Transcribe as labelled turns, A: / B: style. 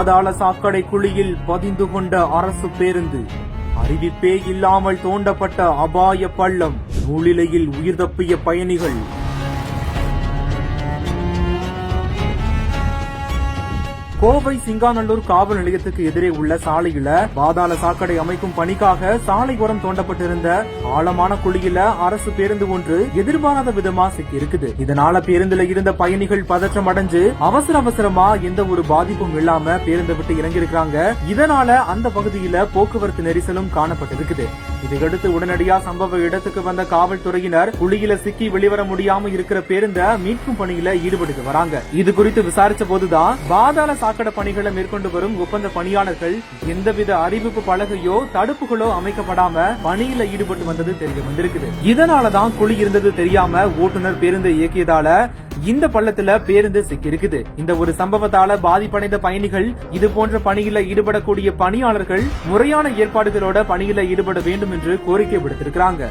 A: பாதாள சாக்கடை குழியில் பதிந்து கொண்ட அரசு பேருந்து. அறிவிப்பே இல்லாமல் தோண்டப்பட்ட அபாய பள்ளம். நூலிலையில் உயிர் தப்பிய பயணிகள். கோவை சிங்காநல்லூர் காவல் நிலையத்துக்கு எதிரே உள்ள சாலையில பாதாள சாக்கடை அமைக்கும் பணிக்காக சாலை ஓரம் தோண்டப்பட்டிருந்த ஆழமான குழியில அரசு பேருந்து ஒன்று எதிர்பாராத விதமா சிக்கி இருக்குது. இதனால பேருந்துல இருந்த பயணிகள் பதற்றம் அடைஞ்சு அவசரமா எந்த ஒரு பாதிப்பும் இல்லாம பேருந்தை விட்டு இறங்கியிருக்காங்க. இதனால அந்த பகுதியில போக்குவரத்து நெரிசலும் காணப்பட்டிருக்குது. இதையடுத்து உடனடியா சம்பவ இடத்துக்கு வந்த காவல்துறையினர் குழியில சிக்கி வெளிவர முடியாம இருக்கிற பேருந்தை மீட்கும் பணியில ஈடுபட்டு வராங்க. இது குறித்து விசாரிச்ச போதுதான் பாதாள சாக்கடை பணிகளை மேற்கொண்டு வரும் ஒப்பந்த பணியாளர்கள் எந்தவித அறிவிப்பு பலகையோ தடுப்புகளோ அமைக்கப்படாம பணியில ஈடுபட்டு வந்தது தெரிய வந்திருக்குது. இதனாலதான் குழி இருந்தது தெரியாம ஓட்டுநர் பேருந்தை இயக்கியதால இந்த பள்ளத்துல பேருந்து சிக்கி இருக்குது. இந்த ஒரு சம்பவத்தால பாதிப்படைந்த பயணிகள், இது போன்ற பணியில ஈடுபடக்கூடிய பணியாளர்கள் முறையான ஏற்பாடுகளோட பணியில ஈடுபட வேண்டும் என்று கோரிக்கை விடுத்திருக்கிறாங்க.